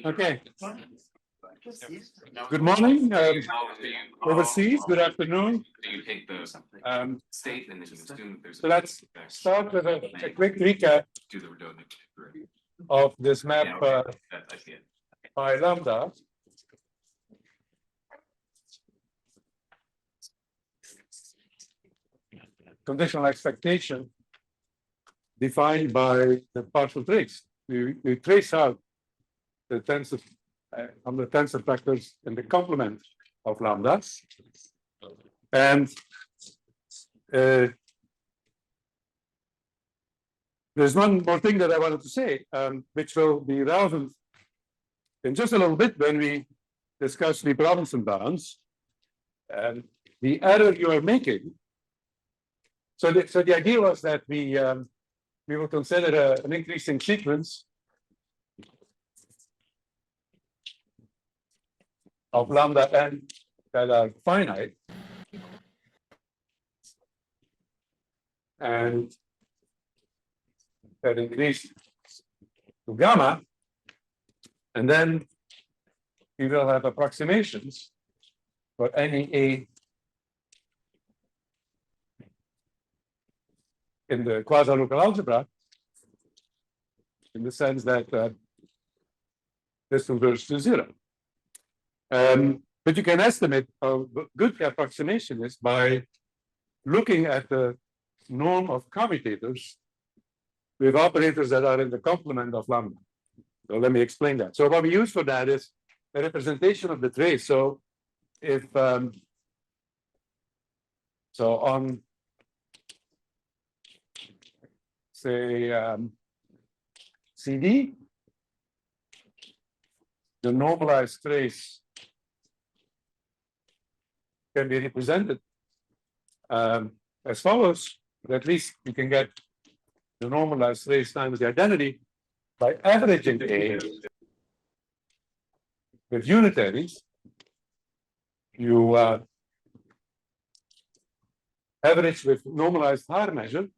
Okay. Good morning. Overseas. Good afternoon. So let's start with a quick recap of this map by lambda. Conditional expectation defined by the partial trace. We trace out the tensor on the tensor factors in the complement of lambda, and there's one more thing that I wanted to say, which will be relevant in just a little bit when we discuss the Robinson bounds. The error you are making. So the idea was that we will consider an increasing sequence of lambda n that are finite, and that increase to gamma, and then we will have approximations for any a in the quasi-local algebra, in the sense that this converges to zero. But you can estimate how good the approximation is by looking at the norm of commutators with operators that are in the complement of lambda. So let me explain that. So what we use for that is a representation of the trace. So if so on say CD, the normalized trace can be represented as follows. But at least you can get the normalized trace times the identity by averaging A with unitaries. You average with normalized higher measure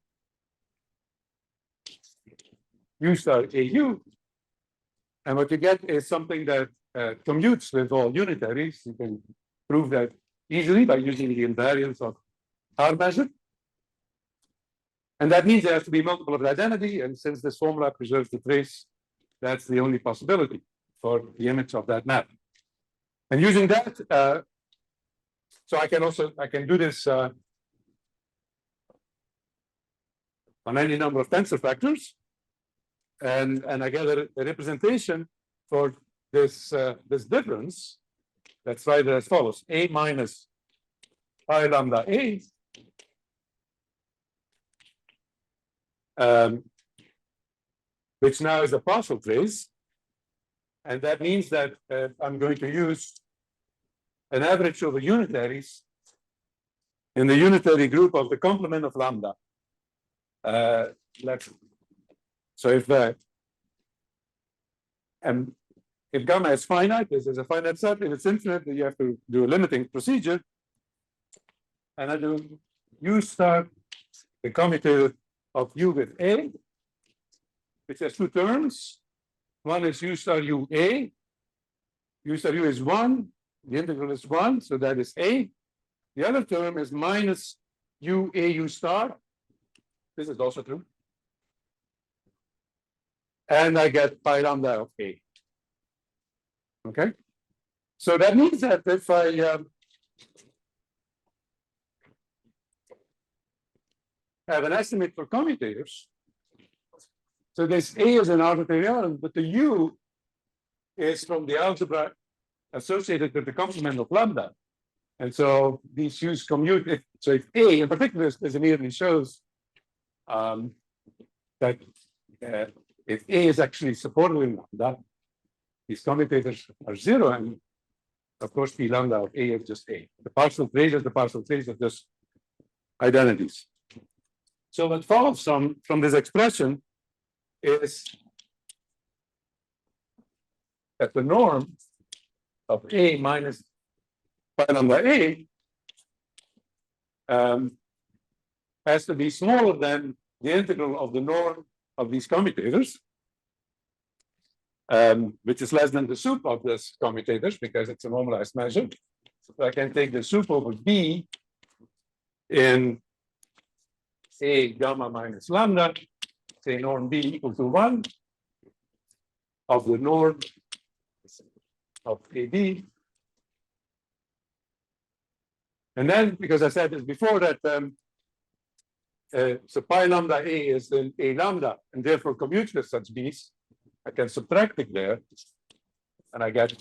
U star AU, and what you get is something that commutes with all unitaries. You can prove that easily by using the invariance of higher measure. And that means there has to be multiple of the identity, and since this formula preserves the trace, that's the only possibility for the image of that map. And using that, so I can do this on any number of tensor factors, and I get a representation for this this difference. Let's write it as follows: A minus pi lambda A. Which now is a partial trace, and that means that I'm going to use an average over unitaries in the unitary group of the complement of lambda. So if gamma is finite, this is a finite set. If it's infinite, then you have to do a limiting procedure, and I do U star the commutator of U with A, which has two terms. One is U star UA. U star U is 1. The integral is 1, so that is A. The other term is minus UAU star. This is also true. And I get pi lambda of A. Okay? So that means that if I have an estimate for commutators, so this A is an arbitrary element, but the U is from the algebra associated with the complement of lambda. And so these U's commute. So if A in particular, as immediately shows that if A is actually supported in lambda, these commutators are zero, and of course the lambda of A is just A. The partial trace is the partial trace of just identities. So what follows from this expression is that the norm of A minus pi lambda A has to be smaller than the integral of the norm of these commutators. which is less than the sup of this commutators because it's a normalized measure. So I can take the sup over B in A gamma minus lambda, say norm B equal to 1 of the norm of AB. And then, because I said this before, that so pi lambda A is in A lambda, and therefore commutes with such B's, I can subtract it there, and I get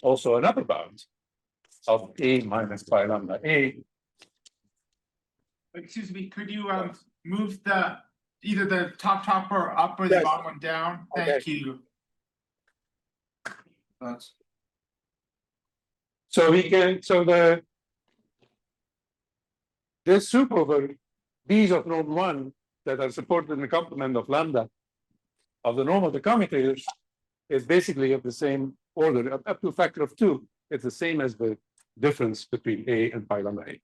also an upper bound of A minus pi lambda A. Excuse me, could you move the either the top or up or the Yes. bottom one down? Thank Okay. you. So we can, so this sup over B's of norm 1 that are supported in the complement of lambda of the norm of the commutators is basically of the same order, up to a factor of 2. It's the same as the difference between A and pi lambda A.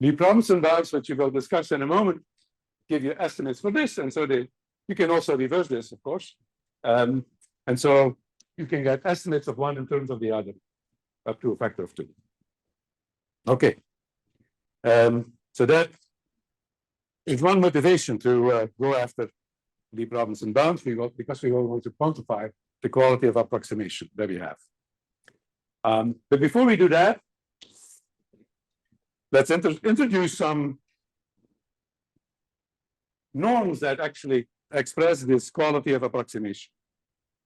The problems and bounds, which we will discuss in a moment, give you estimates for this, and so you can also reverse this, of course. And so you can get estimates of one in terms of the other, up to a factor of 2. Okay. So that is one motivation to go after the problems and bounds. Because we want to quantify the quality of approximation that we have. But before we do that, let's introduce some norms that actually express this quality of approximation.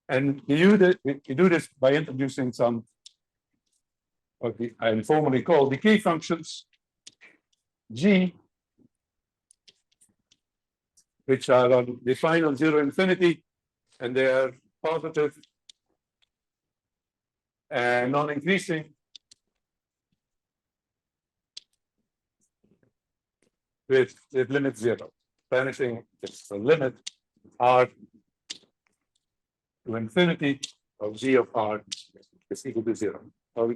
And you do this by introducing some what I informally call decay functions G, which are defined on 0 infinity, and they are positive and non-increasing with limit 0. Vanishing is the limit R to infinity of G of R is equal to 0. I'll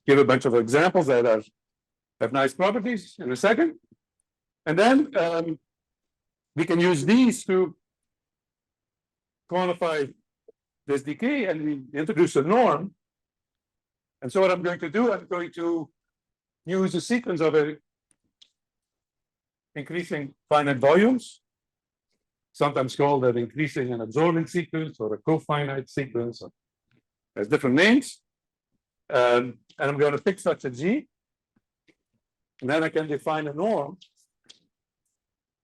give a bunch of examples that have nice properties in a second. And then we can use these to quantify this decay, and we introduce a norm. And so what I'm going to do, I'm going to use a sequence of increasing finite volumes, sometimes called an increasing and absorbing sequence or a cofinite sequence. There's different names. And I'm going to pick such a G. And then I can define a norm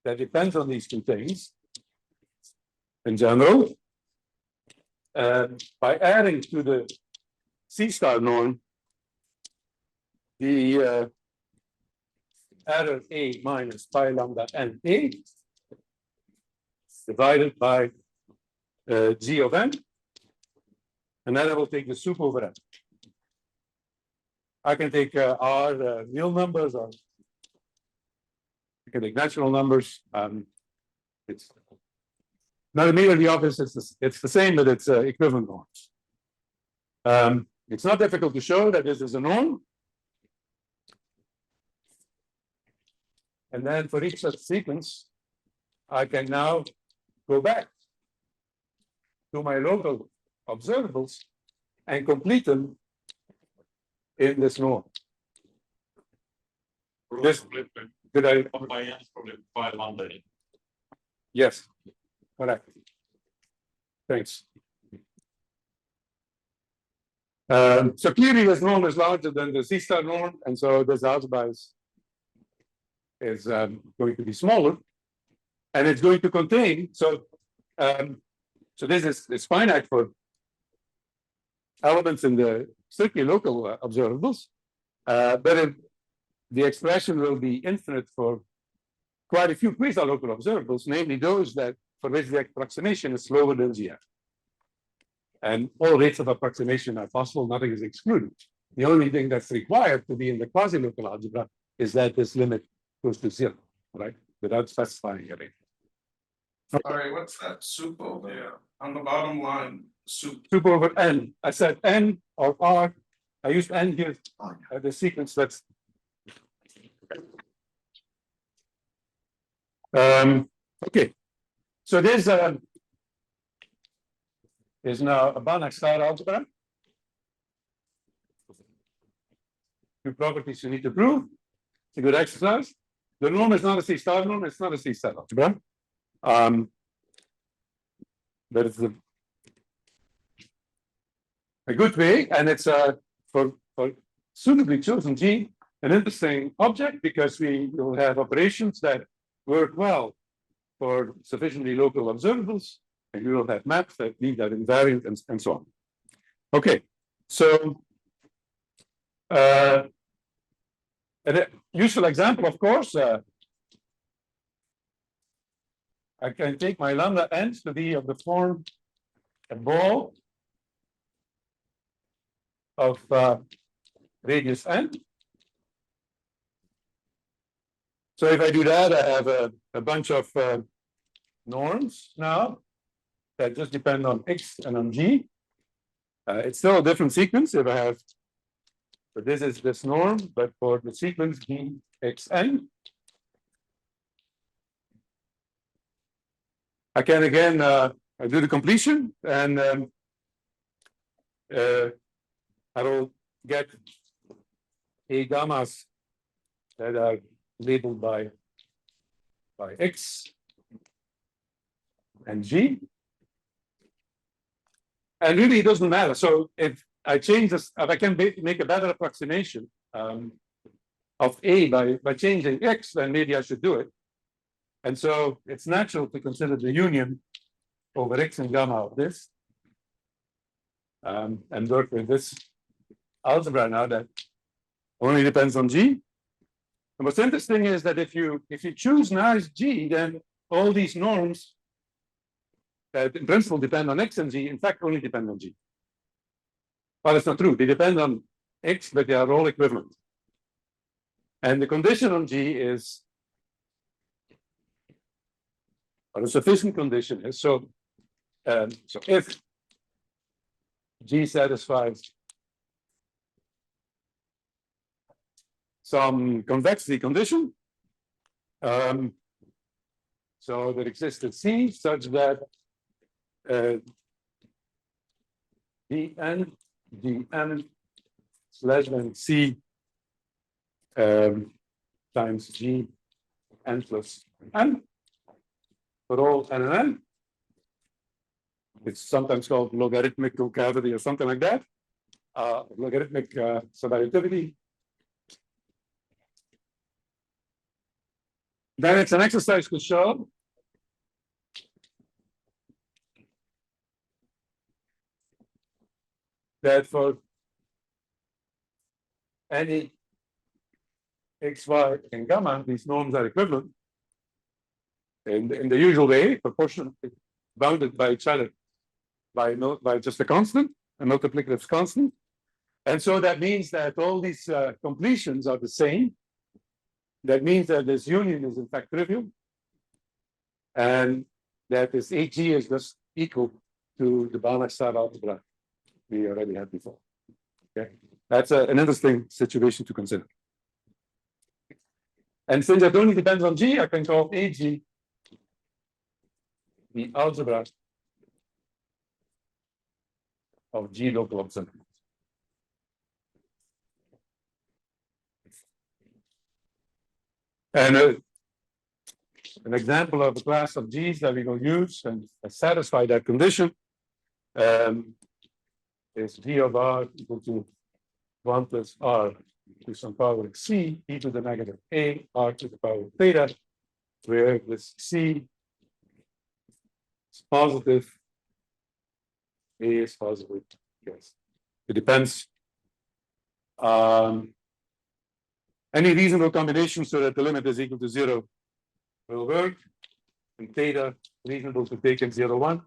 that depends on these two things in general. By adding to the C star norm the error A minus pi lambda n A divided by G of n, and then I will take the sup over n. I can take R real numbers, or I can take natural numbers. It's not immediately obvious. It's the same, but it's equivalent norms. It's not difficult to show that this is a norm. And then for each such sequence, I can now go back to my local observables and complete them in this norm. This, did I? Yes, correct. Thanks. So clearly this norm is larger than the C star norm, and so this algebra is going to be smaller, and it's going to contain, so this is finite for elements in the strictly local observables, but the expression will be infinite for quite a few quasi-local observables, namely those that for which the approximation is slower than GF. And all rates of approximation are possible, nothing is excluded. The only thing that's required to be in the quasi-local algebra is that this limit goes to 0, right? Without specifying a rate. All right, what's that sup over there on the bottom line? Sup over n. I said n or r. I used n here. The sequence that's. Okay. So this is now a Banach star algebra. Two properties you need to prove. It's a good exercise. The norm is not a C star norm, it's not a C star algebra. But it's a good way, and it's for suitably chosen G, an interesting object because we will have operations that work well for sufficiently local observables, and we will have maps that leave that invariant and so on. Okay, so a useful example, of course, I can take my lambda n to be of the form a ball of radius n. So if I do that, I have a bunch of norms now that just depend on x and on g. It's still a different sequence if I have, so this is this norm, but for the sequence g xn, I can again I do the completion, and I will get a gammas that are labeled by x and g. And really, it doesn't matter. So if I change this, if I can make a better approximation of A by changing X, then maybe I should do it. And so it's natural to consider the union over X and gamma of this, and work with this algebra now that only depends on G. And what's interesting is that if you choose nice G, then all these norms that in principle depend on X and G, in fact, only depend on G. Well, it's not true. They depend on X, but they are all equivalent. And the condition on G is, or a sufficient condition is, so if G satisfies some convexity condition, so there exists a C such that dn is less than C times G n plus n for all n and n. It's sometimes called logarithmic concavity or something like that. Logarithmic subadditivity. Then it's an exercise to show that for any x, y, and gamma, these norms are equivalent in the usual way, proportionally bounded by each other by just a constant, a multiplicative constant. And so that means that all these completions are the same. That means that this union is in fact trivial, and that this AG is just equal to the Banach star algebra we already had before. Okay, that's an interesting situation to consider. And since it only depends on G, I can call AG the algebra of G local observables. And an example of a class of G's that we will use and satisfy that condition is G of R equal to 1 plus R to some power C e to the negative A R to the power theta, where this C is positive, A is positive. Yes, it depends. Any reasonable combination so that the limit is equal to 0 will work, and theta reasonable to take in 0, 1.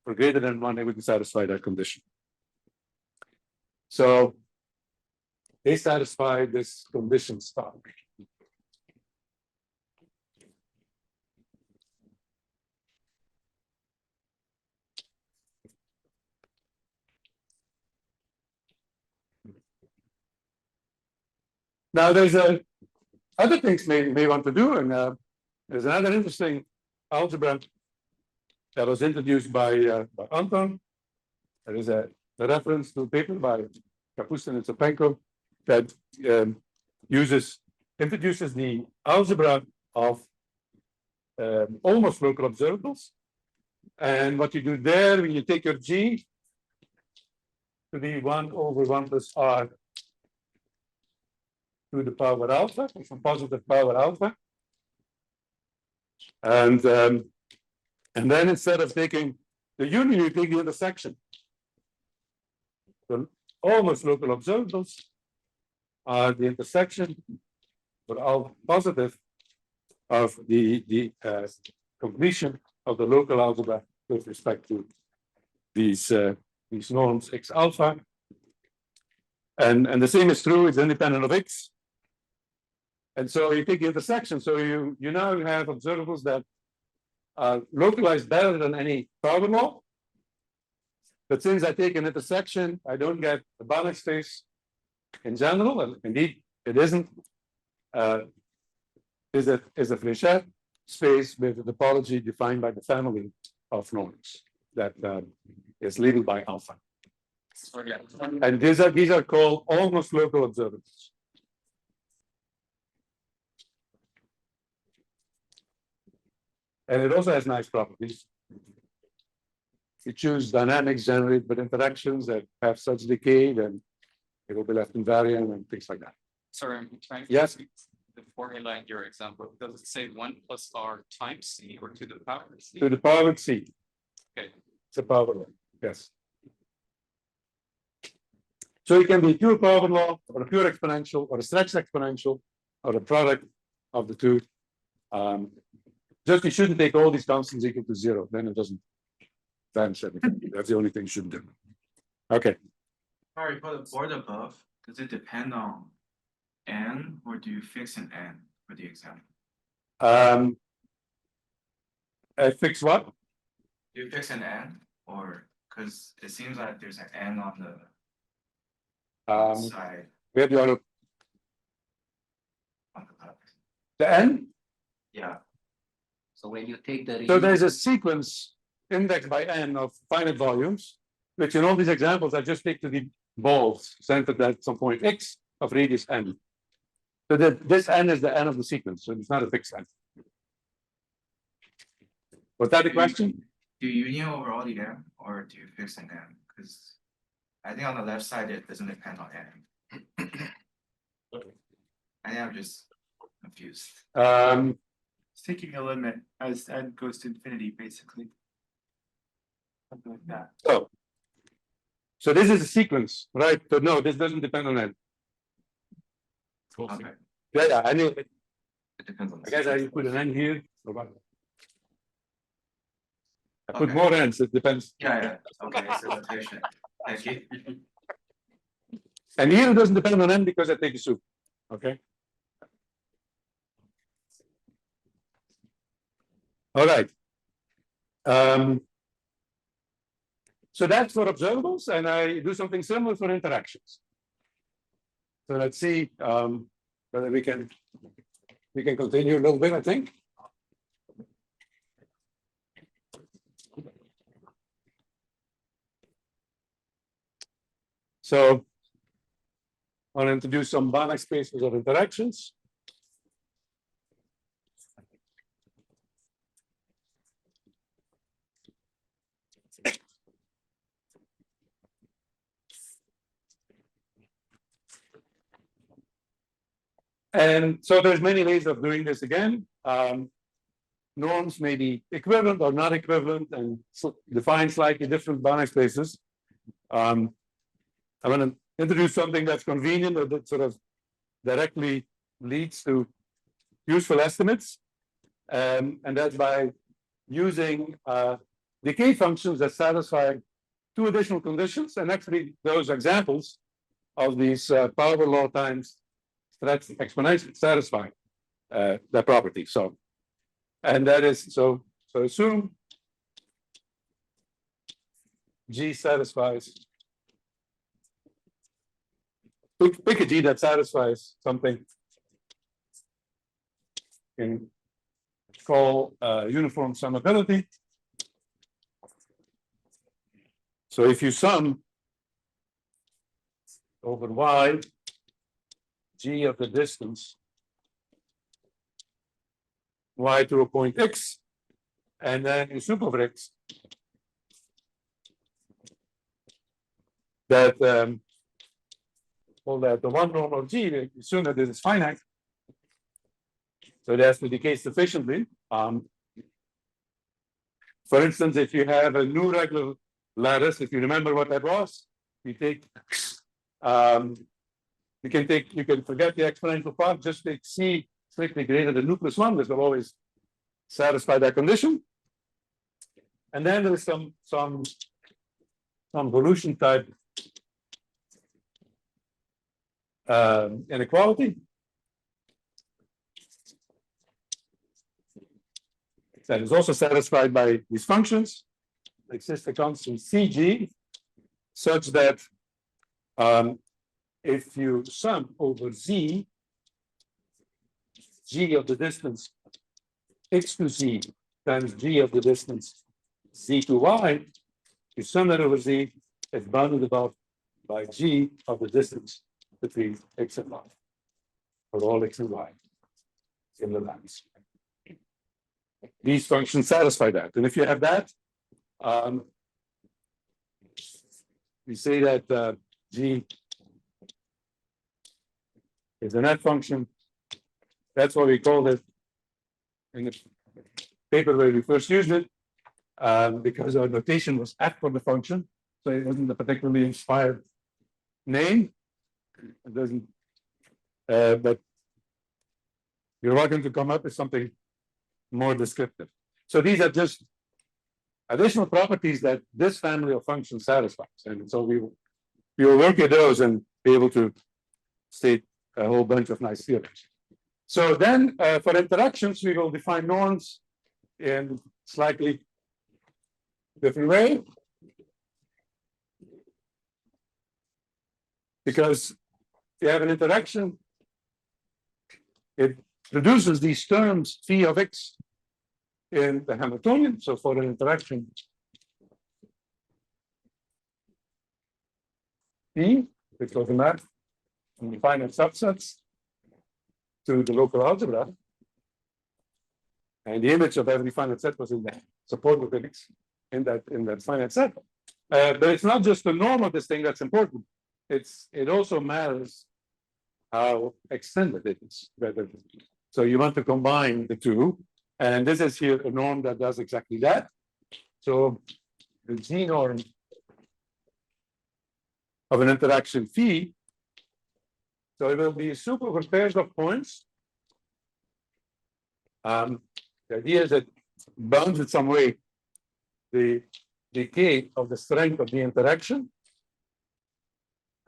For greater than 1, it would satisfy that condition. So they satisfy this condition star. Now there's other things may want to do, and there's another interesting algebra that was introduced by Anton. There is a reference to a paper by Kapustin and Sopenko that introduces the algebra of almost local observables. And what you do there, when you take your G to be 1 over 1 plus R to the power alpha, some positive power alpha. And then instead of taking the union, you take the intersection. So almost local observables are the intersection for all positive of the completion of the local algebra with respect to these norms X alpha. And the same is true, it's independent of X. And so you take the intersection. So you now have observables that are localized better than any power law. But since I take an intersection, I don't get the Banach space in general, and indeed it isn't. Is a Fréchet space with a topology defined by the family of norms that is labeled by alpha. And these are called almost local observables. And it also has nice properties. You choose dynamics generated with interactions that have such decay, then it will be left invariant and things like that. Sorry, I'm trying to. Yes. The formula in your example, does it say 1 plus R times C or to the power C? To the power C. Okay. It's a power law, yes. So it can be pure power law, or a pure exponential, or a stretched exponential, or a product of the two. Just you shouldn't take all these constants equal to 0, then it doesn't vanish everything. That's the only thing you shouldn't do. Okay. Sorry, for the board above, does it depend on n, or do you fix an n for the example? Fix what? Do you fix an n, or because it seems like there's an n on the side Where do you want to? on the left? The N? Yeah. So when you take the So there's a sequence indexed by N of finite volumes, which in all these examples, I just take to the balls centered at some point X of radius N. So that this N is the N of the sequence, so it's not a fixed N. Was that the question? Do you union over all the n, or do you fix an n? Because I think on the left side it doesn't depend on n. I think I'm just confused. It's taking a limit as n goes to infinity, basically. Something like that. So this is a sequence, right? So no, this doesn't depend on N. Okay, Yeah, I knew. it depends on. I guess I put an N here. Or what? I put Okay. more N's, it depends. Yeah, okay, it's a notation. Thank you. And here it doesn't depend on N because I take a soup. Okay. All right. So that's for observables, and I do something similar for interactions. So let's see whether we can continue a little bit, I think. So I'll introduce some Banach spaces of interactions. And so there's many ways of doing this again. Norms may be equivalent or not equivalent and define slightly different Banach spaces. I'm going to introduce something that's convenient or that sort of directly leads to useful estimates. And that's by using decay functions that satisfy two additional conditions. And actually, those examples of these power law times stretch exponentially satisfy that property. So, and that is so assume G satisfies. Pick a G that satisfies something. You can call uniform summability. So if you sum over y, g of the distance, y to a point x, and then you sum over x, that well, that the one norm of g, we assume that this is finite, so it has to decay sufficiently. For instance, if you have a new regular lattice, if you remember what that was, you take you can forget the exponential part, just take c strictly greater than nu plus 1. This will always satisfy that condition. And then there's some evolution type inequality that is also satisfied by these functions. Exists a constant Cg such that if you sum over z, g of the distance x to z times g of the distance z to y, you sum that over z, it's bounded about by g of the distance between x and y, for all x and y in the lattice. These functions satisfy that. And if you have that, we say that g is a net function. That's what we called it in the paper where we first used it, because our notation was f for the function, so it wasn't a particularly inspired name. It doesn't, but you're welcome to come up with something more descriptive. So these are just additional properties that this family of functions satisfies, and so we will work with those and be able to state a whole bunch of nice theorems. So then for interactions, we will define norms in slightly different way, because if you have an interaction, it produces these terms phi of x in the Hamiltonian. So for an interaction P, which was a map from the finite subsets to the local algebra, and the image of every finite set was in the support mechanics in that finite set. But it's not just the norm of this thing that's important. It also matters how extended it is. So you want to combine the two, and this is here a norm that does exactly that. So the G norm of an interaction phi, so it will be a soup over pairs of points. The idea is that bounds in some way the decay of the strength of the interaction.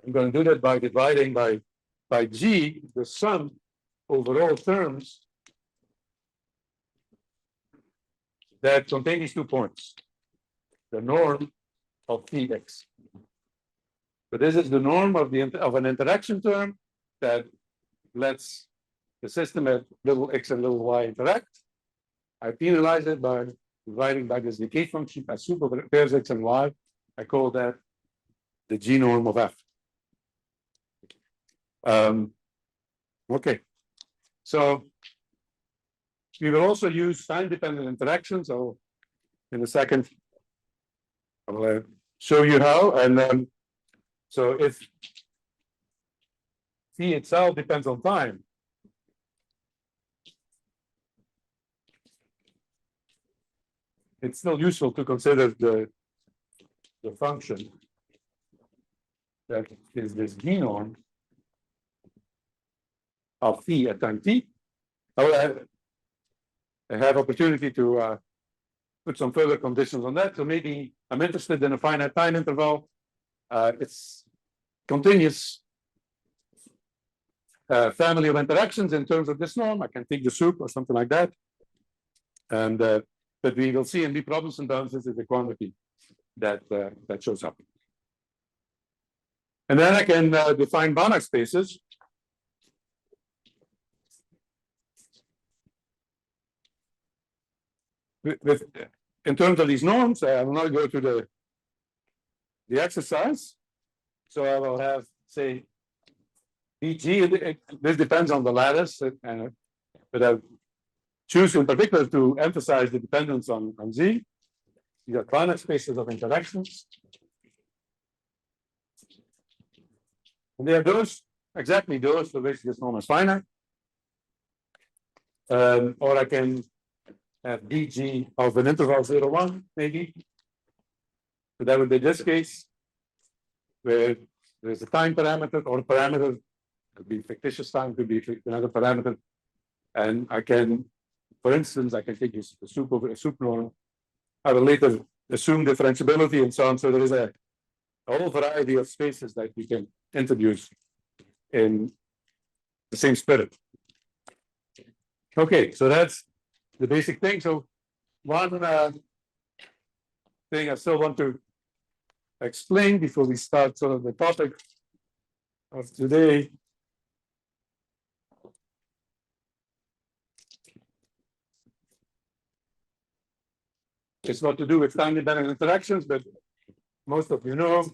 I'm going to do that by dividing by G, the sum over all terms that contain these 2 points, the norm of phi x. So this is the norm of an interaction term that lets the system at little x and little y interact. I penalize it by dividing by this decay function as soup over pairs x and y. I call that the G norm of f. Okay, so we will also use time-dependent interactions. So in a second, I will show you how. And so if phi itself depends on time, it's still useful to consider the function that is this G norm of phi at time t. I will have opportunity to put some further conditions on that. So maybe I'm interested in a finite time interval. It's continuous family of interactions in terms of this norm. I can take the soup or something like that. And but we will see in B problems and bounds, this is the quantity that shows up. And then I can define Banach spaces. In terms of these norms, I will not go to the exercise. So I will have, say, BG, this depends on the lattice, but I choose in particular to emphasize the dependence on Z. You got finite spaces of interactions. And they are those, exactly those for which this norm is finite. Or I can have BG of an interval 0, 1, maybe. So that would be this case, where there's a time parameter or a parameter, could be fictitious time, could be another parameter. And I can, for instance, I can take a soup over a soup norm. I will later assume differentiability and so on. So there is a whole variety of spaces that we can introduce in the same spirit. Okay, so that's the basic thing. So one thing I still want to explain before we start sort of the topic of today it's not to do with time-dependent interactions, but most of you know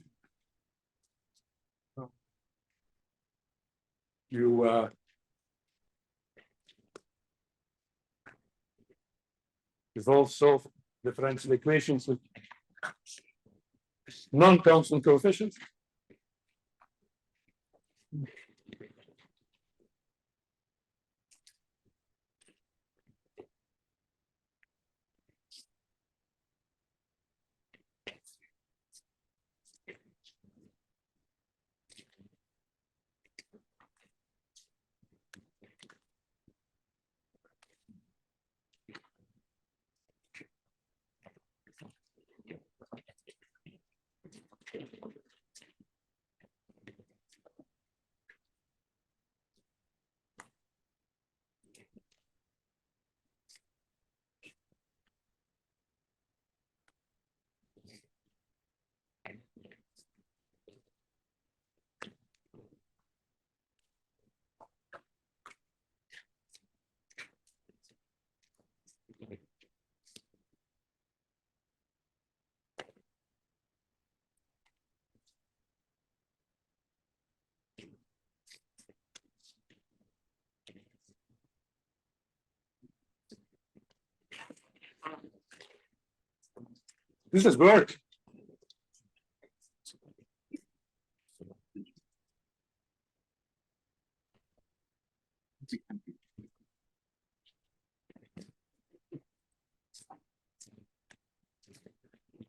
you resolve solve differential equations with non-constant coefficients. This is work.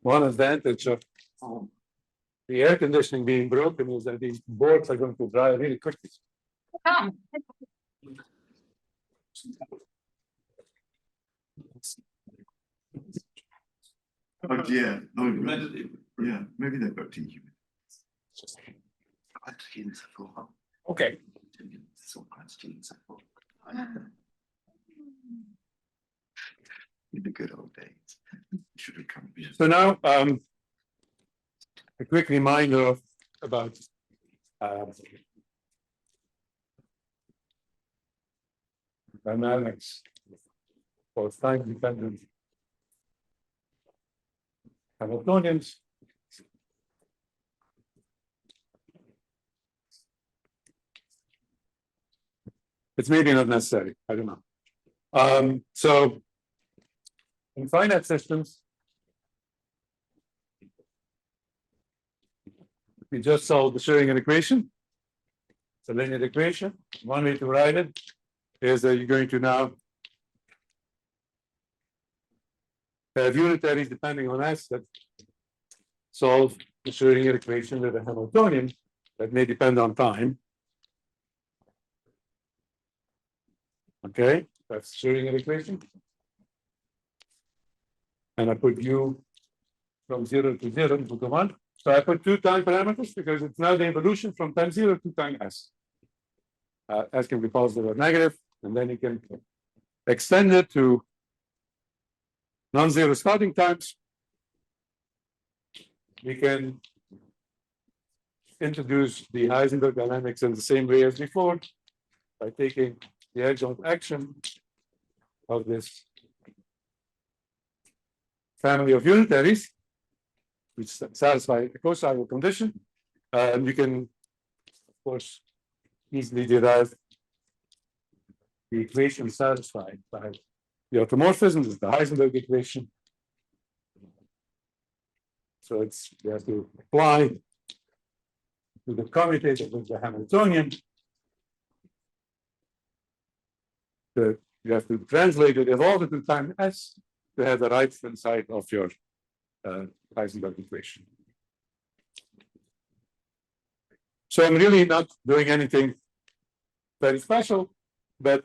One advantage of the air conditioning being broken is that these boards are going to dry really quickly. Oh, yeah. Oh, yeah. Maybe they've got tea. Okay. In the good old days. Should have come. So now, a quick reminder about dynamics for time-dependent Hamiltonians. It's maybe not necessary. I don't know. So in finite systems, we just solve the Schrödinger equation. It's a linear equation. One way to write it is that you're going to now have unitaries depending on S that solve the Schrödinger equation with a Hamiltonian that may depend on time. Okay, that's Schrödinger equation. And I put U from 0 to 0 to 1. So I put two time parameters because it's now the evolution from time 0 to time S. S can be positive or negative, and then you can extend it to non-zero starting times. We can introduce the Heisenberg dynamics in the same way as before by taking the adjoint action of this family of unitaries which satisfy the cocycle condition. And you can, of course, easily derive the equation satisfied by the automorphism. This is the Heisenberg equation. So it's you have to apply to the commutator with the Hamiltonian. You have to translate it, evolve it to time s to have the right hand side of your Heisenberg equation. So I'm really not doing anything very special, but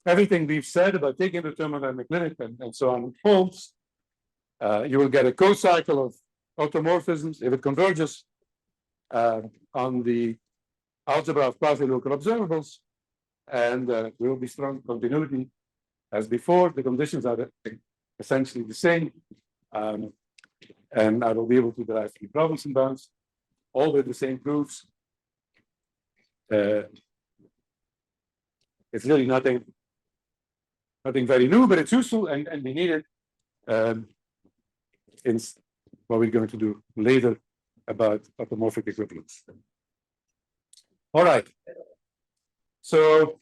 everything we've said about taking the thermodynamic limit and so on holds. You will get a cocycle of automorphisms if it converges on the algebra of quasi-local observables, and there will be strong continuity as before. The conditions are essentially the same, and I will be able to derive the Robinson bounds, all with the same proofs. It's really nothing very new, but it's useful, and we need it in what we're going to do later about automorphic equivalence. All right. So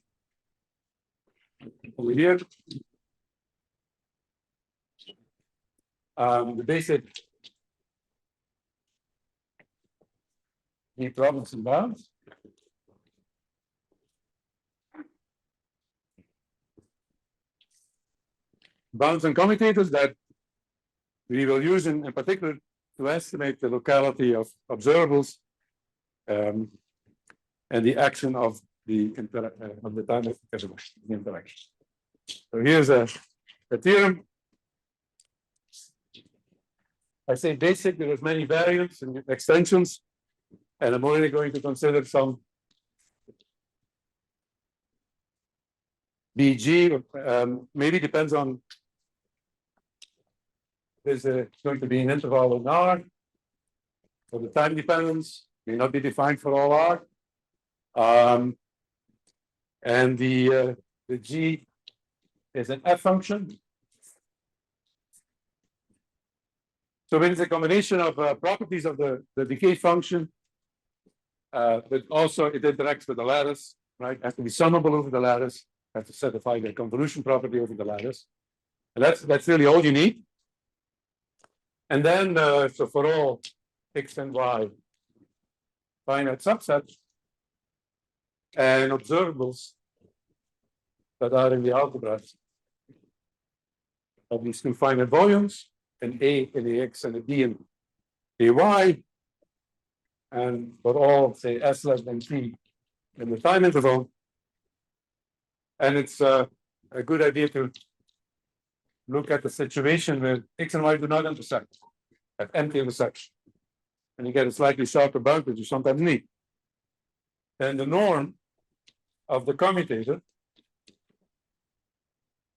over here, the basic deep Robinson bounds. Bounds and commutators that we will use in particular to estimate the locality of observables and the action of the time of interaction. So here's a theorem. I say basic, there is many variants and extensions, and I'm only going to consider some BG, maybe depends on. There's going to be an interval in R for the time dependence, may not be defined for all R. And the G is an F function. So it is a combination of properties of the decay function, but also it interacts with the lattice, right? It has to be summable over the lattice, has to satisfy the convolution property over the lattice. And that's really all you need. And then, so for all X and Y finite subsets and observables that are in the algebras of these two finite volumes, an A in the X and a D in AY, and for all, say, S less than T in the time interval. And it's a good idea to look at the situation where X and Y do not intersect, at empty intersection. And you get a slightly sharper bound that you sometimes need. And the norm of the commutator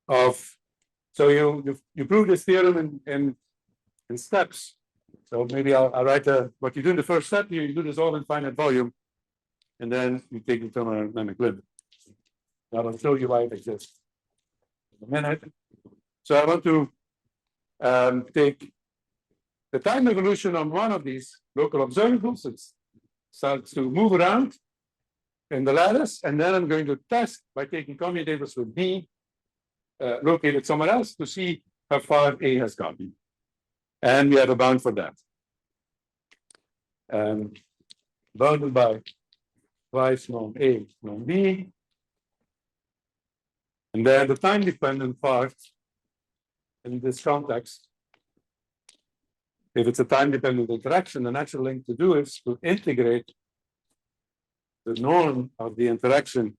of, so you prove this theorem in steps. So maybe I'll write what you do in the first step, you do this all in finite volume, and then you take the thermodynamic limit. Now I'll show you why it exists in a minute. So I want to take the time evolution on one of these local observables. It starts to move around in the lattice, and then I'm going to test by taking commutators with B located somewhere else to see how far A has gotten. And we have a bound for that. Bounded by twice norm A, norm B. And then the time-dependent part in this context, if it's a time-dependent interaction, the natural thing to do is to integrate the norm of the interaction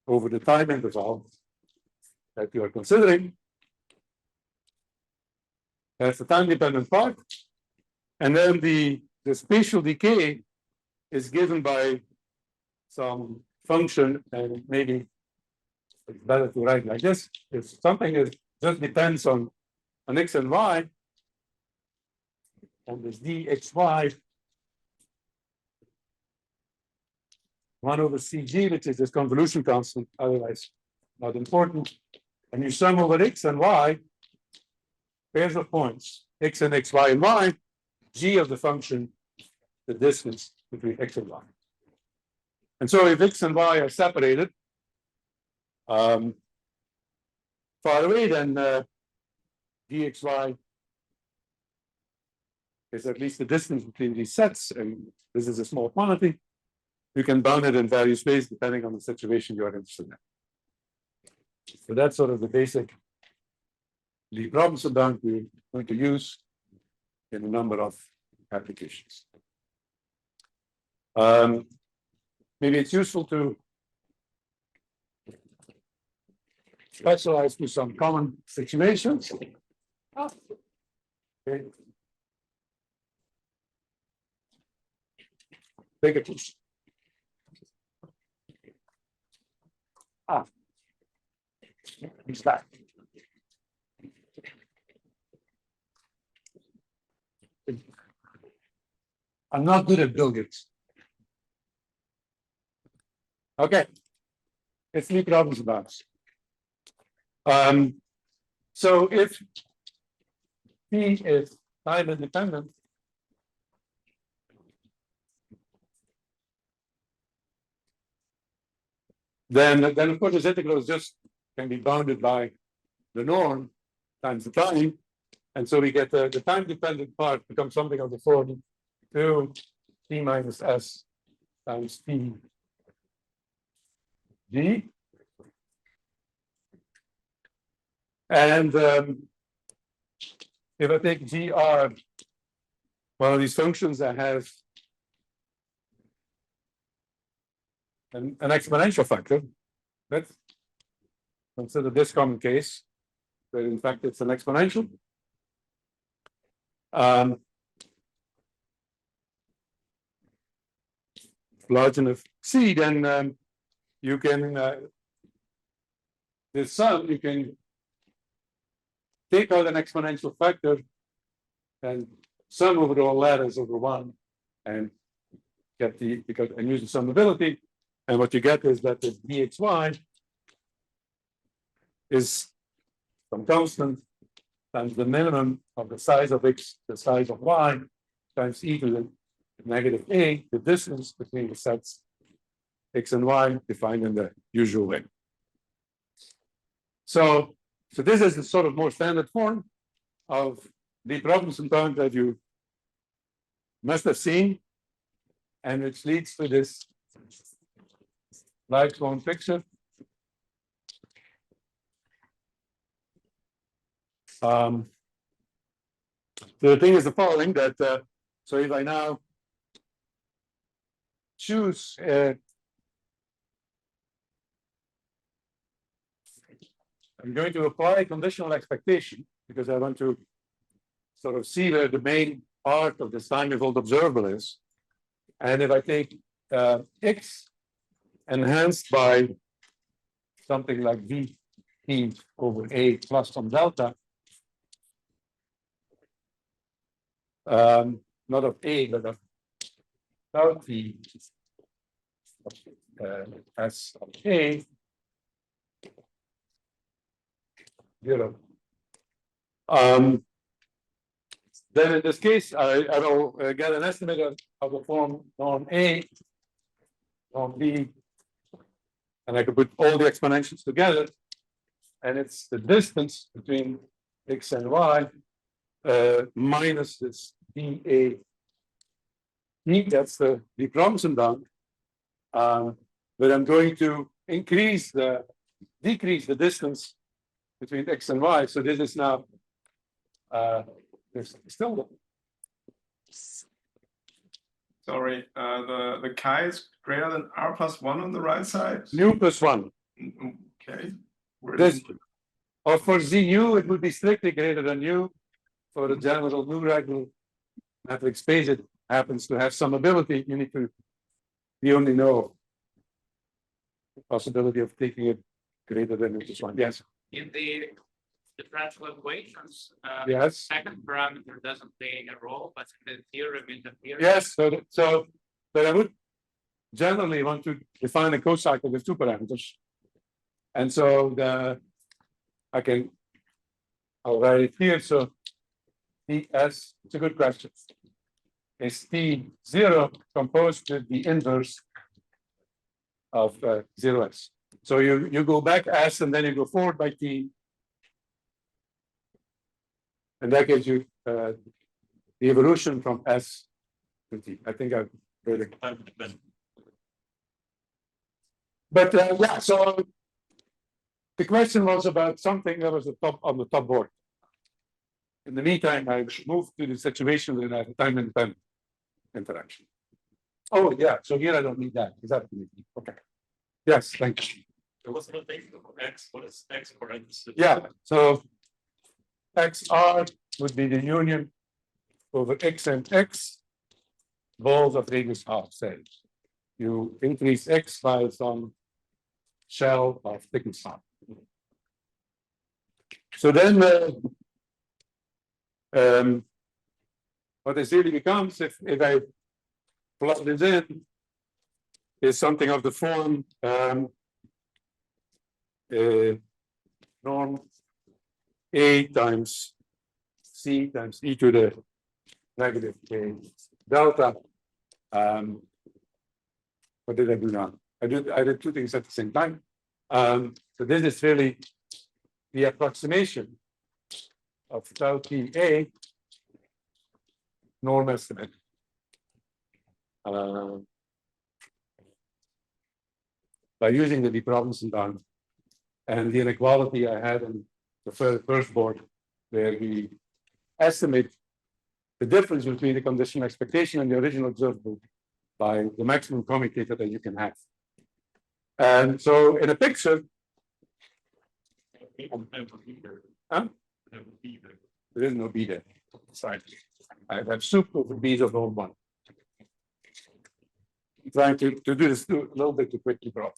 over the time interval that you are considering. That's the time-dependent part. And then the spatial decay is given by some function, and maybe it's better to write like this. If something just depends on X and Y, and this dxy 1 over CG, which is this convolution constant, otherwise not important, and you sum over X and Y, pairs of points, X and X, Y and Y, g of the function, the distance between x and y. And so if x and y are separated far away, then dxy is at least the distance between these sets, and this is a small quantity. You can bound it in value space depending on the situation you are interested in. So that's sort of the basic problems bound we're going to use in a number of applications. Maybe it's useful to specialize to some common situations. Okay. Take a push. He's back. I'm not good at billiards. Okay. It's 3 problems about. So if P is time independent, then of course this integral is just can be bounded by the norm times the time, and so we get the time dependent part becomes something of the form 2 t minus s times t g, and if I take gr, one of these functions that has an exponential factor, let's consider this common case, where in fact it's an exponential. Large enough c, then you can this sum you can take out an exponential factor and sum over all letters over 1 and get the and use the summability, and what you get is that the dxy is some constant times the minimum of the size of x, the size of y, times e to the negative a, the distance between the sets x and y defined in the usual way. So this is the sort of more standard form of the problems in bound that you must have seen, and which leads to this lifelong picture. The thing is the following, that so if I now choose I'm going to apply conditional expectation because I want to sort of see where the main part of this time evolved observable is. And if I take x enhanced by something like v t over a plus some delta, not of a, but of tau t s of a, 0. Then in this case, I will get an estimate of the form norm A, norm B, and I could put all the exponentials together, and it's the distance between x and y minus this dA. That's the Bromson bound, but I'm going to decrease the distance between x and y. So this is now there's still Sorry, the chi is greater than r plus 1 on the right side. nu plus 1. Okay. Where This, is or for ZU, it would be strictly greater than u. For the general nu-regular metric space, it happens to have some ability. You need to, we only know the possibility of taking it greater than nu plus 1. Yes. In the differential equations, Yes. second parameter doesn't play a role, but the theorem interferes. Yes. So, but I would generally want to define a co-cycle with 2 parameters, and so I'll write it here. So ds, it's a good question. is T0 composed with the inverse of 0s. So you go back S and then you go forward by T. And that gives you the evolution from S to T. I think I've read it. But yeah, so the question was about something that was on the top board. In the meantime, I moved to the situation where I have time and time interaction. Oh, yeah, so here I don't need that. Is that okay? Yes, thank you. So what's the base of X? What is X parenthesis? Yeah, so XR would be the union over X and X, balls of radius R, say. You increase X by some shell of thickness R. So then what this really becomes, if I plug this in, is something of the form norm A times C times e to the negative k delta. What did I do now? I did two things at the same time. So this is really the approximation of tau T A norm estimate. By using the Robinson bound and the inequality I had in the first board, where we estimate the difference between the conditional expectation and the original observable by the maximum commutator that you can have. And so in a picture, huh? There is no B there. Sorry. I have soup over B's of norm 1. I'm trying to do this a little bit too quickly, bro.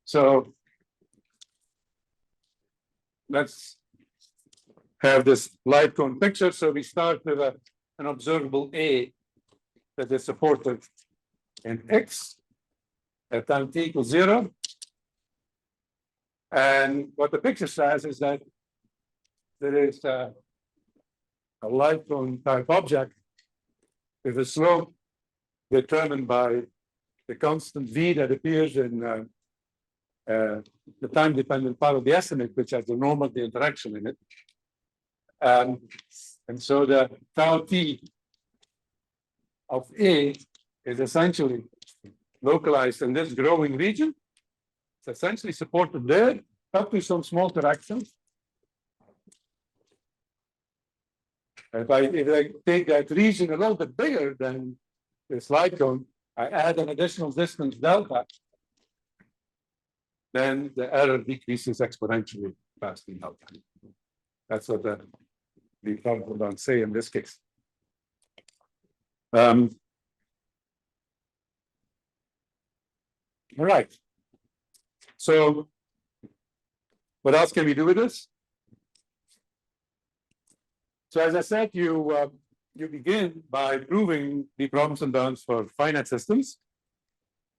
So let's have this light cone picture. So we start with an observable A that is supported in X at time t equals 0. And what the picture says is that there is a light cone type object with a slope determined by the constant V that appears in the time-dependent part of the estimate, which has the norm of the interaction in it. And so the tau T of A is essentially localized in this growing region. It's essentially supported there up to some small corrections. If I take that region a little bit bigger than this light cone, I add an additional distance delta, then the error decreases exponentially past the delta. That's what the don't say in this case. All right. So what else can we do with this? So as I said, you begin by proving the Robinson bounds for finite systems.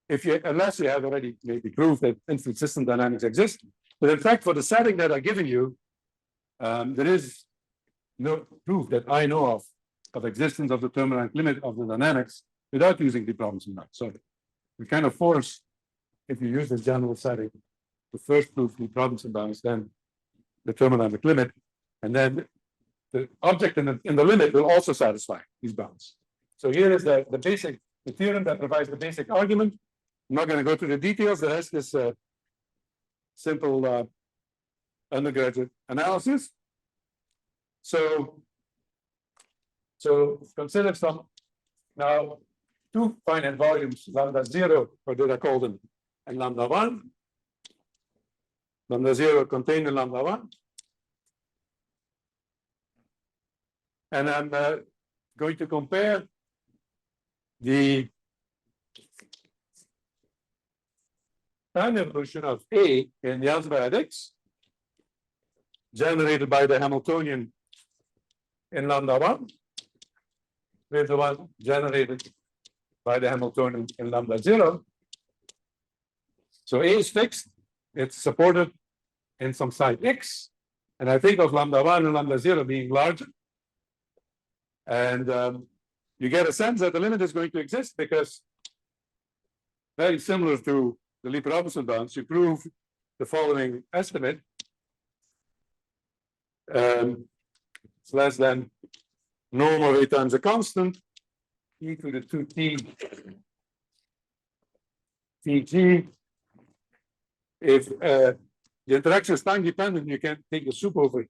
Unless you have already maybe proved that infinite system dynamics exist. But in fact, for the setting that I'm giving you, there is no proof that I know of existence of the thermodynamic limit of the dynamics without using the Robinson bounds. So we kind of force, if you use this general setting, to first prove the Robinson bounds, then the thermodynamic limit, and then the object in the limit will also satisfy these bounds. So here is the theorem that provides the basic argument. I'm not going to go through the details. There is this simple undergraduate analysis. So consider some now two finite volumes, lambda 0, or did I call them, and lambda 1. Lambda 0 contained in lambda 1. And I'm going to compare the time evolution of A in the algebra X generated by the Hamiltonian in lambda 1 with the one generated by the Hamiltonian in lambda 0. So A is fixed, it's supported in some site X, and I think of lambda 1 and lambda 0 being larger. And you get a sense that the limit is going to exist because very similar to the Lieb-Robinson bounds, you prove the following estimate. It's less than norm of A times a constant, e to the 2t Tg. If the interaction is time dependent, you can take the soup over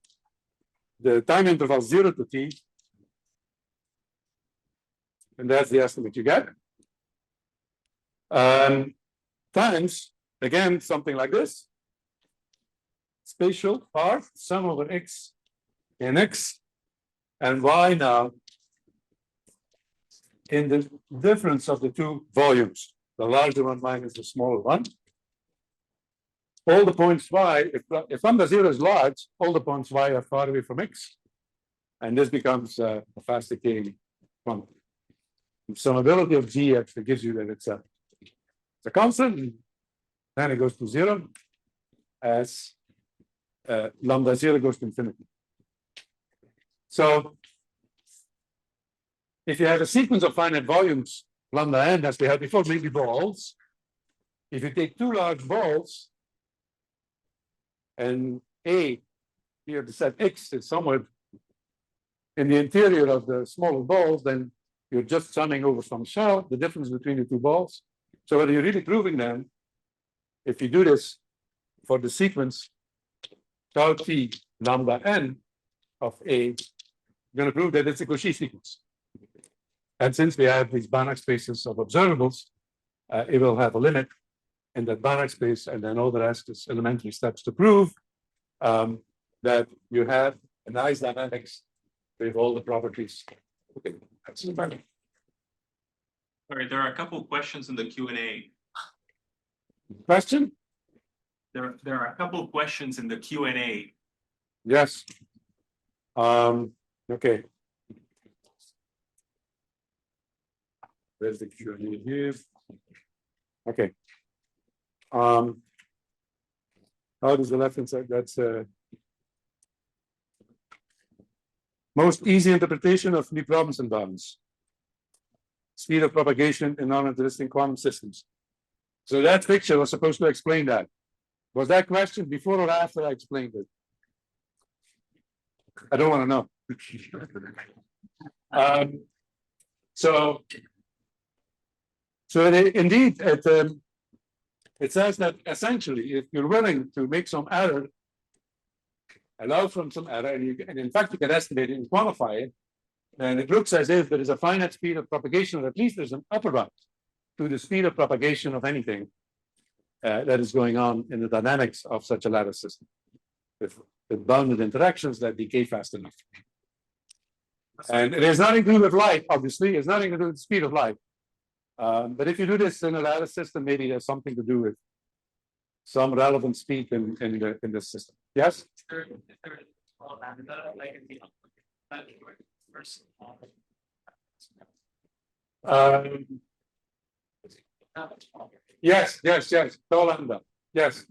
the time interval 0 to t, and that's the estimate you get. Times, again, something like this. Spatial part, sum over x in x and y now in the difference of the two volumes, the larger one minus the smaller one. All the points y, if lambda 0 is large, all the points y are far away from x. And this becomes a fast decaying quantity. The summability of G actually gives you that it's a constant, and then it goes to 0 as lambda 0 goes to infinity. So if you have a sequence of finite volumes, lambda n, as we had before, maybe balls. If you take two large balls, and A, here the set X is somewhere in the interior of the smaller balls, then you're just summing over some shell, the difference between the two balls. So whether you're really proving them, if you do this for the sequence tau t lambda n of A, you're going to prove that it's a Cauchy sequence. And since we have these Banach spaces of observables, it will have a limit in that Banach space, and then all the rest is elementary steps to prove that you have a nice dynamics with all the properties. Okay, that's the Banach. All right, there are a couple of questions in the Q&A. Question? There are a couple of questions in the Q&A. Yes. Okay. Where's the Q&A here? Okay. How does the left hand side? That's most easy interpretation of Lieb-Robinson bounds. Speed of propagation in non-interesting quantum systems. So that picture was supposed to explain that. Was that question before or after I explained it? I don't want to know. So indeed, it says that essentially, if you're willing to make some error, allow from some error, and in fact you can estimate it and quantify it, then it looks as if there is a finite speed of propagation, or at least there's an upper bound to the speed of propagation of anything that is going on in the dynamics of such a lattice system, with bounded interactions that decay fast enough. And it has nothing to do with light, obviously, it's nothing to do with the speed of light. But if you do this in a lattice system, maybe there's something to do with some relevant speed in this system. Yes? Yes. Tau lambda. Yes.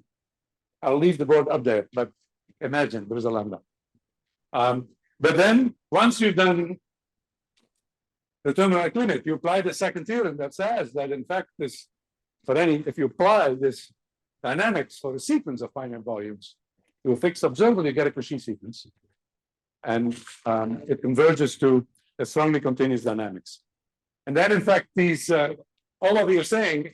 I'll leave the board up there, but imagine there's a lambda. But then once you've done the thermodynamic limit, you apply the second theorem that says that in fact this, if you apply this dynamics for a sequence of finite volumes to a fixed observable, you get a Cauchy sequence. And it converges to a strongly continuous dynamics. And then in fact, these all of you are saying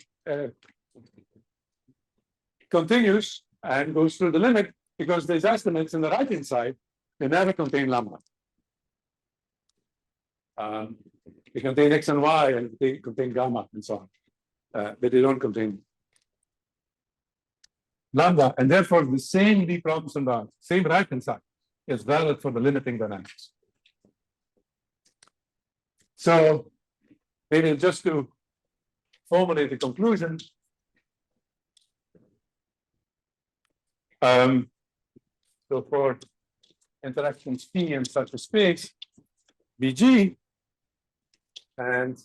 continues and goes through the limit because these estimates in the right hand side, they never contain lambda. They contain x and y, and they contain gamma and so on, but they don't contain lambda, and therefore the same Lieb-Robinson bound, same right hand side, is valid for the limiting dynamics. So maybe just to formulate the conclusion, so for interactions P in such a space, Bg, and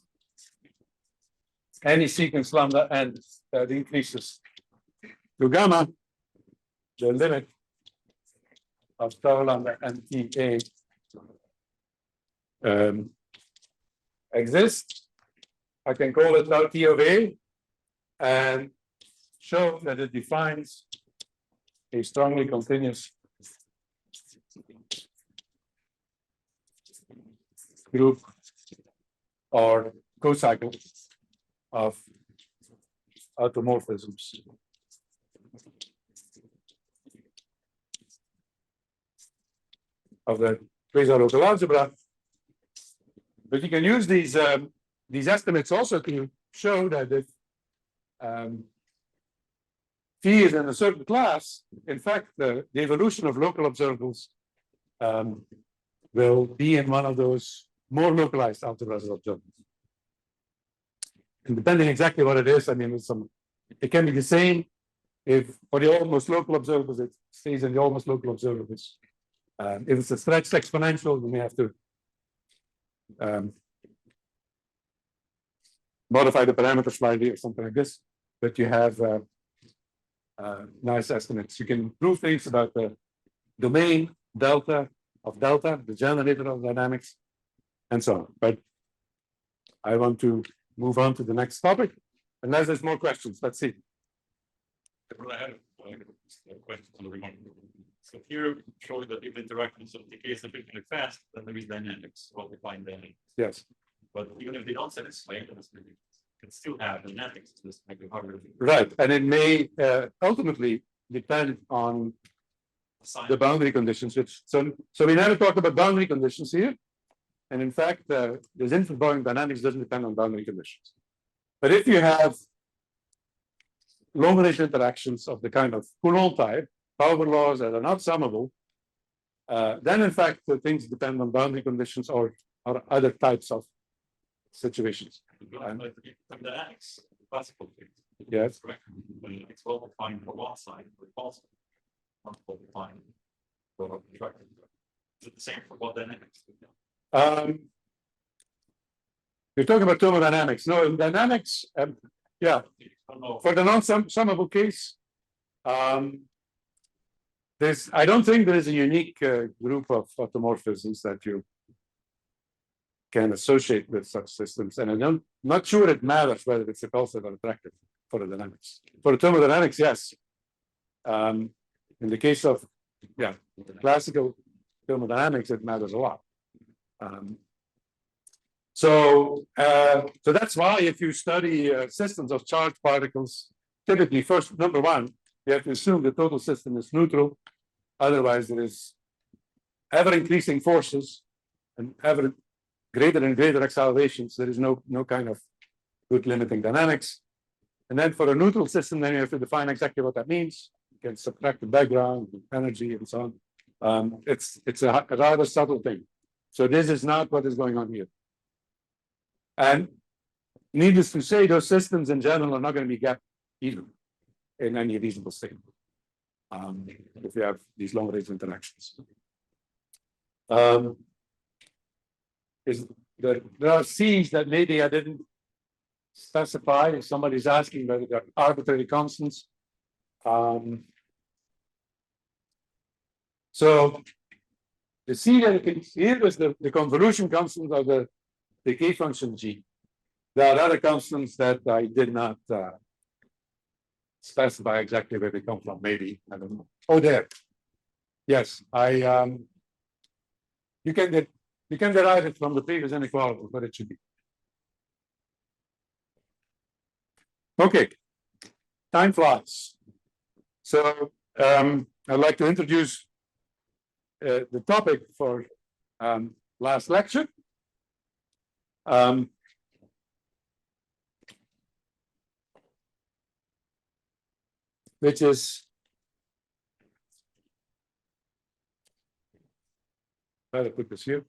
any sequence lambda n that increases to gamma, the limit of tau lambda and Ta exists. I can call it now T of A and show that it defines a strongly continuous group or co-cycle of automorphisms. Of the quasi-local algebra. But you can use these estimates also to show that if phi is in a certain class, in fact, the evolution of local observables will be in one of those more localized algebras of observables. And depending exactly what it is, I mean, it can be the same if for the almost local observables, it stays in the almost local observables. If it's a stretched exponential, we may have to modify the parameter slightly or something like this, but you have nice estimates. You can prove things about the domain delta of delta, the generator of dynamics, and so on. But I want to move on to the next topic, unless there's more questions. Let's see. I had a question on the remark. So here showing that if interactions decay sufficiently fast, then there is dynamics, well defined dynamics. Yes. But even if they don't satisfy it, can still have dynamics. This might be harder. Right, and it may ultimately depend on the boundary conditions. Which so we never talked about boundary conditions here, and in fact, this infinite Boring dynamics doesn't depend on boundary conditions. But if you have long-range interactions of the kind of Coulomb type, power laws that are not summable, then in fact the things depend on boundary conditions or other types of situations. Dynamics, classical things. Yes. Correct. When it's well defined for one side, but also not well defined for contractor. Is it the same for what dynamics? You're talking about thermodynamics. No, in dynamics, yeah. For the non-summable case, I don't think there is a unique group of automorphisms that you can associate with such systems, and I'm not sure it matters whether it's repulsive or attractive for the dynamics. For the thermodynamics, yes. In the case of classical thermodynamics, it matters a lot. So that's why if you study systems of charged particles, typically first, number one, you have to assume the total system is neutral. Otherwise, there is ever increasing forces and ever greater and greater accelerations. There is no kind of good limiting dynamics. And then for a neutral system, then you have to define exactly what that means. You can subtract the background, the energy, and so on. It's a rather subtle thing. So this is not what is going on here. And needless to say, those systems in general are not going to be gap even in any reasonable state. If you have these long-range interactions. There are C's that maybe I didn't specify. If somebody's asking whether they're arbitrary constants. So the C that you can see here is the convolution constant of the decay function G. There are other constants that I did not specify exactly where they come from. Maybe I don't know. Oh, there. Yes, you can derive it from the previous inequality, but it should be. Okay, time flies. So I'd like to introduce the topic for last lecture. Which is better put this here.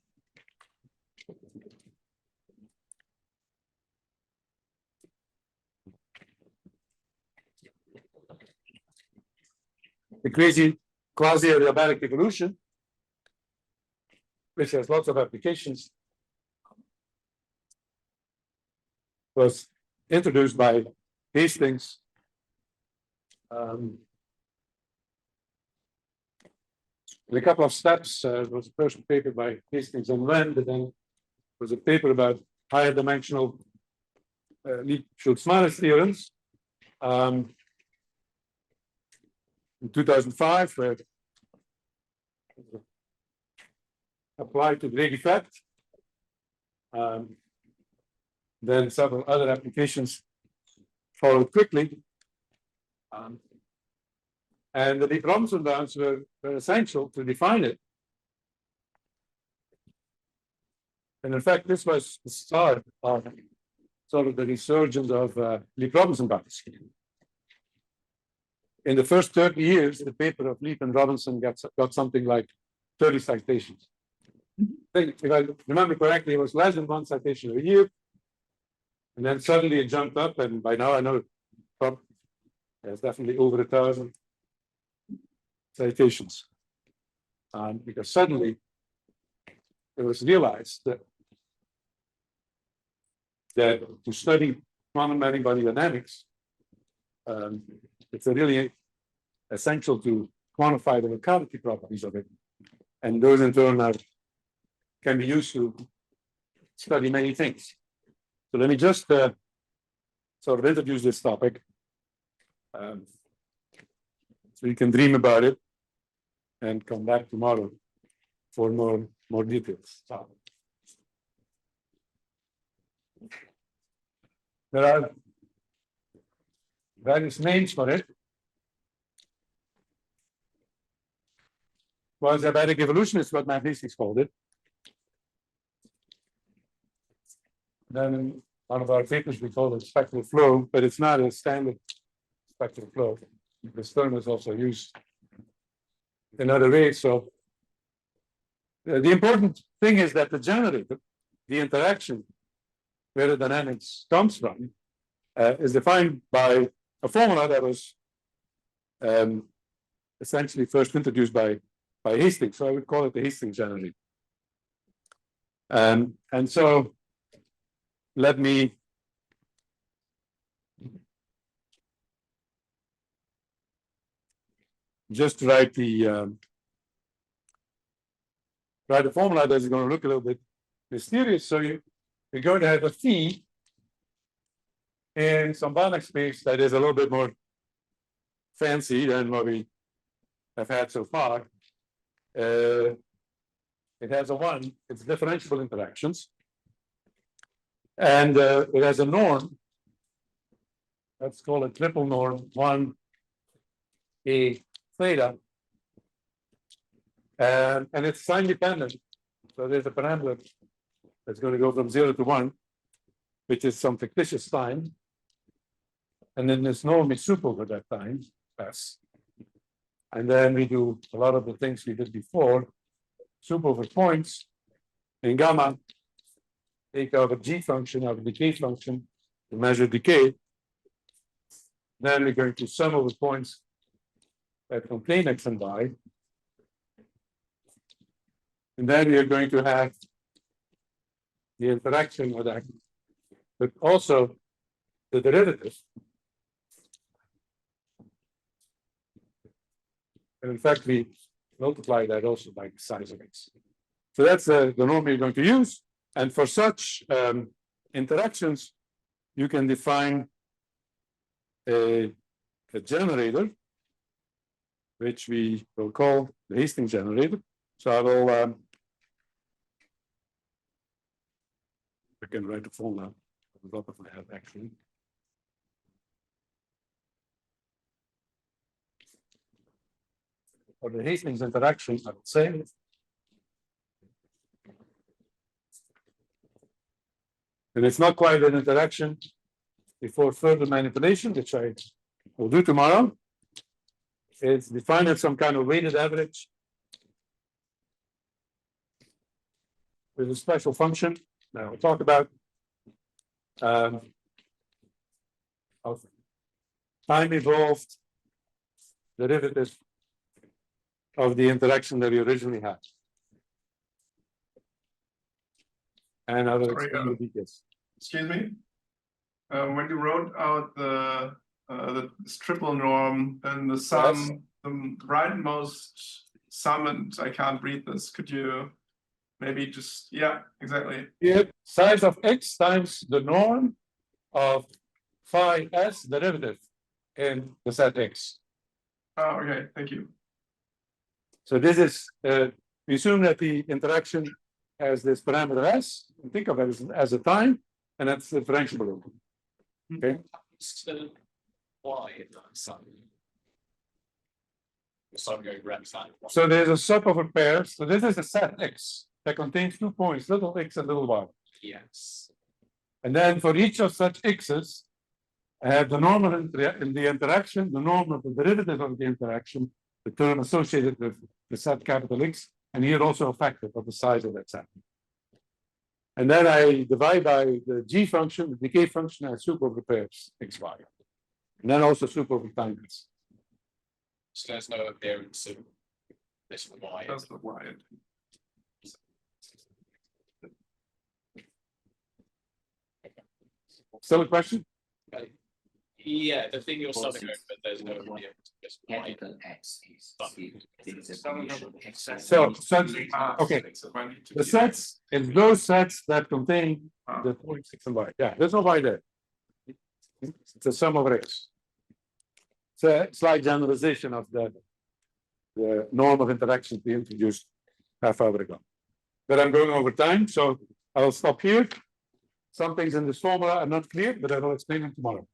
The quasi-adiabatic evolution, which has lots of applications, was introduced by Hastings. In a couple of steps, there was a first paper by Hastings and Wen, but then there was a paper about higher dimensional Schultz-Maris theorems. In 2005, were applied to Grady effect. Then several other applications followed quickly. And the deep Robinson bounds were essential to define it. And in fact, this was the start of sort of the resurgence of Leap Robinson bounds. In the first 30 years, the paper of Leap and Robinson got something like 30 citations. I think, if I remember correctly, it was less than 1 citation a year. And then suddenly it jumped up, and by now I know there's definitely over 1,000 citations. Because suddenly it was realized that to study quantum many-body dynamics, it's really essential to quantify the locality properties of it. And those in turn can be used to study many things. So let me just sort of introduce this topic so you can dream about it and come back tomorrow for more details. There are various names for it. Quasi-abelic evolution is what Matt Hastings called it. Then in one of our papers we call it spectral flow, but it's not a standard spectral flow. This term is also used in other ways. So the important thing is that the generator, the interaction where the dynamics comes from, is defined by a formula that was essentially first introduced by Hastings. So I would call it the Hastings generator. And so let me just write the formula that is going to look a little bit mysterious. So you're going to have a phi in some Banach space that is a little bit more fancy than what we have had so far. It has a 1, it's differentiable interactions. And it has a norm. Let's call it triple norm 1 a theta. And it's sign dependent. So there's a parameter that's going to go from 0 to 1, which is some fictitious time. And then this norm is super over that time, S. And then we do a lot of the things we did before, super over points in gamma. Take our G function, our decay function, to measure decay. Then we're going to sum over points that contain X and Y. And then we are going to have the interaction with that, but also the derivative. And in fact, we multiply that also by the size of X. So that's the norm we're going to use. And for such interactions, you can define a generator, which we will call the Hastings generator. So I will, I can write the formula at the top of my head, actually. For the Hastings interaction, I would say, and it's not quite an interaction before further manipulation, which I will do tomorrow. It's defined as some kind of weighted average with a special function that we'll talk about of time evolved derivative of the interaction that we originally had. And I will explain the details. Excuse me? When you wrote out the triple norm and the sum, the rightmost sum, and I can't read this. Could you maybe just, yeah, exactly. Here, size of x times the norm of phi s derivative in the set x. Oh, okay, thank you. So this is, we assume that the interaction has this parameter s, and think of it as a time, and that's the differentiable. Okay, So why is that some? So going red side. so there's a sub of a pair, so this is a set x that contains 2 points, little x and little y. Yes. And then for each of such x's, I have the norm of the interaction, the norm of the derivative of the interaction, the term associated with the set capital X, and here also a factor of the size of that set. And then I divide by the g function, the decay function, and soup over pairs x, y. And then also soup over time. So there's no appearance of this y. That's the why. Still a question? Yeah, the thing you're subbing over, there's no appearance of this y. Capital X is the definition. So, okay, the sets is those sets that contain the points x and y. Yeah, there's no y there. It's a sum of x. It's a slight generalization of the norm of interaction we introduced half hour ago. But I'm going over time, so I'll stop here. Some things in this formula are not clear, but I will explain them tomorrow.